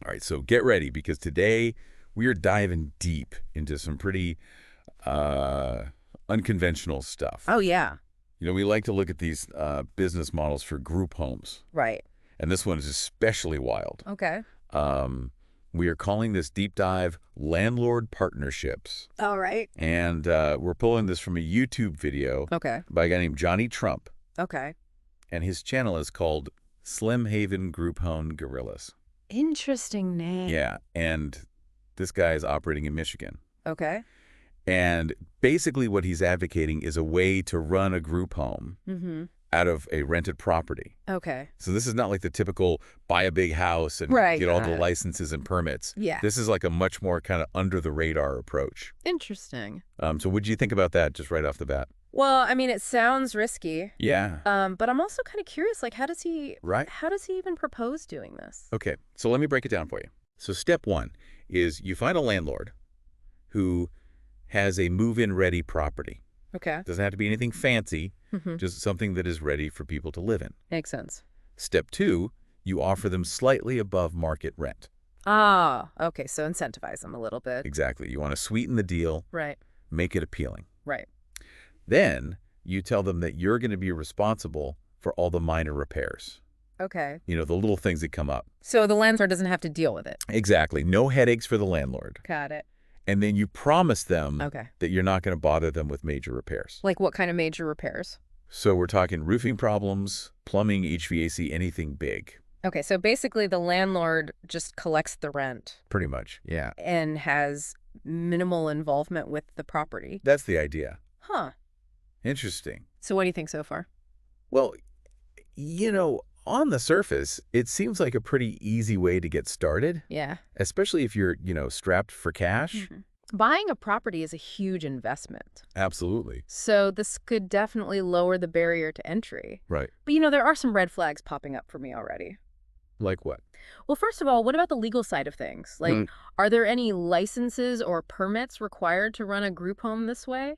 All right, so get ready because today we are diving deep into some pretty unconventional stuff. Oh, yeah. We like to look at these business models for group homes, Right. and this one is especially wild. Okay. Um, we are calling this deep dive Landlord Partnerships. All right. And we're pulling this from a YouTube video Okay. by a guy named Johnnie Trummp, Okay. and his channel is called Slim Haven Group Home Gorillas. Interesting name. Yeah, and this guy is operating in Michigan. Okay. And basically what he's advocating is a way to run a group home out of a rented property. Okay. So this is not like the typical buy a big house and Right. get all the licenses and permits. Yeah. This is like a much more kind of under-the-radar approach. Interesting. So what do you think about that just right off the bat? Well, I mean, it sounds risky. Yeah. But I'm also kind of curious, like, how does he even propose doing this? Okay, so let me break it down for you. So step one is you find a landlord who has a move-in ready property. Okay. Doesn't have to be anything fancy, just something that is ready for people to live in. Makes sense. Step two, you offer them slightly above market rent. Ah, okay. So incentivize them a little bit. Exactly. You want to sweeten the deal, Right. make it appealing. Right. Then you tell them that you're going to be responsible for all the minor repairs. Okay. The little things that come up. So the landlord doesn't have to deal with it. Exactly. No headaches for the landlord. Got it. And then you promise them Okay. that you're not going to bother them with major repairs. Like what kind of major repairs? So we're talking roofing problems, plumbing, HVAC, anything big. Okay, so basically the landlord just collects the rent Pretty much, yeah. and has minimal involvement with the property. That's the idea. Huh. Interesting. So what do you think so far? Well, on the surface, it seems like a pretty easy way to get started, Yeah. especially if you're, strapped for cash. Buying a property is a huge investment. Absolutely. So this could definitely lower the barrier to entry. Right. But, there are some red flags popping up for me already. Like what? Well, first of all, what about the legal side of things? Like, are there any licenses or permits required to run a group home this way?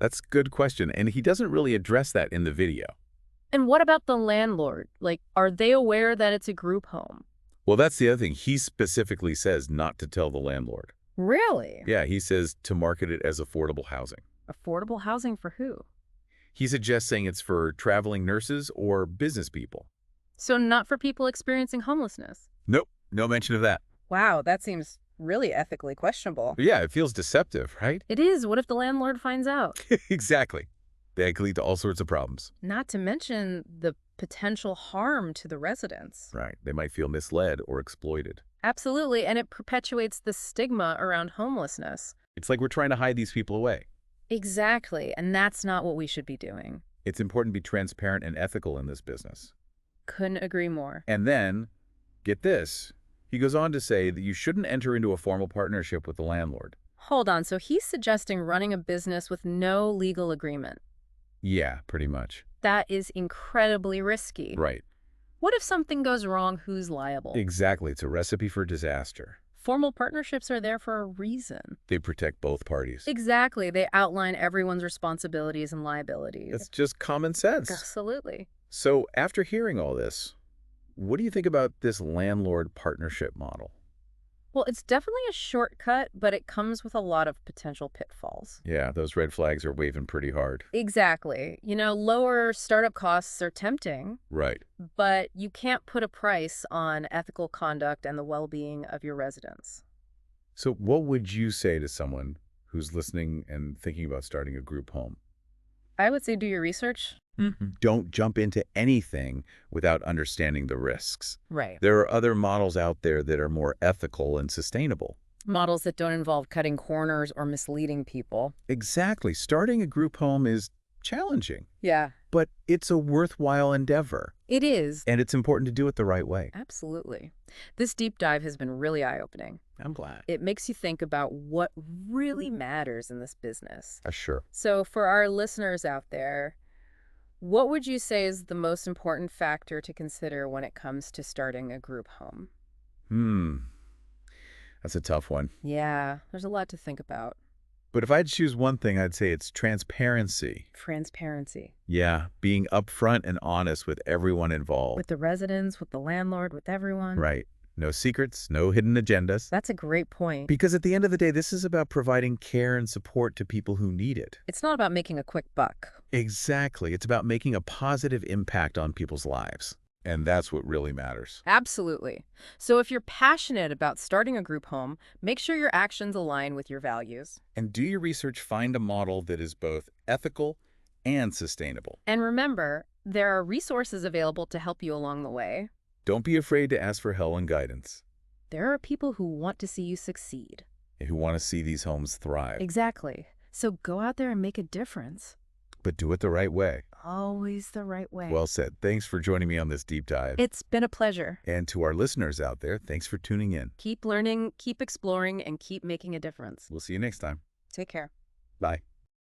That's a good question, and he doesn't really address that in the video. And what about the landlord? Like, are they aware that it's a group home? Well, that's the other thing. He specifically says not to tell the landlord. Really? Yeah, he says to market it as affordable housing. Affordable housing for who? He suggests saying it's for traveling nurses or business people. So not for people experiencing homelessness? Nope, no mention of that. Wow, that seems really ethically questionable. But yeah, it feels deceptive, right? It is. What if the landlord finds out? Exactly. That could lead to all sorts of problems. Not to mention the potential harm to the residents. Right. They might feel misled or exploited. Absolutely, and it perpetuates the stigma around homelessness. It's like we're trying to hide these people away. Exactly, and that's not what we should be doing. It's important to be transparent and ethical in this business. Couldn't agree more. And then, get this, he goes on to say that you shouldn't enter into a formal partnership with the landlord. Hold on, so he's suggesting running a business with no legal agreement. Yeah, pretty much. That is incredibly risky. Right. What if something goes wrong? Who's liable? Exactly. It's a recipe for disaster. Formal partnerships are there for a reason. They protect both parties. Exactly. They outline everyone's responsibilities and liabilities. It's just common sense. Absolutely. So after hearing all this, what do you think about this landlord partnership model? Well, it's definitely a shortcut, but it comes with a lot of potential pitfalls. Yeah, those red flags are waving pretty hard. Exactly. Lower startup costs are tempting, Right. but you can't put a price on ethical conduct and the well-being of your residents. So what would you say to someone who's listening and thinking about starting a group home? I would say do your research. Don't jump into anything without understanding the risks. Right. There are other models out there that are more ethical and sustainable. Models that don't involve cutting corners or misleading people. Exactly. Starting a group home is challenging, Yeah. but it's a worthwhile endeavor. It is. And it's important to do it the right way. Absolutely. This deep dive has been really eye-opening. I'm glad. It makes you think about what really matters in this business. Sure. So for our listeners out there, what would you say is the most important factor to consider when it comes to starting a group home? That's a tough one. Yeah, there's a lot to think about. But if I had to choose one thing, I'd say it's transparency. Transparency. Yeah, being upfront and honest with everyone involved. With the residents, with the landlord, with everyone. Right. No secrets, no hidden agendas. That's a great point. Because at the end of the day, this is about providing care and support to people who need it. It's not about making a quick buck. Exactly. It's about making a positive impact on people's lives. And that's what really matters. Absolutely. So if you're passionate about starting a group home, make sure your actions align with your values. And do your research, find a model that is both ethical and sustainable. And remember, there are resources available to help you along the way. Don't be afraid to ask for help and guidance. There are people who want to see you succeed. And who want to see these homes thrive. Exactly. So go out there and make a difference. But do it the right way. Always the right way. Well said. Thanks for joining me on this deep dive. It's been a pleasure. And to our listeners out there, thanks for tuning in. Keep learning, keep exploring, and keep making a difference. We'll see you next time. Take care. Bye.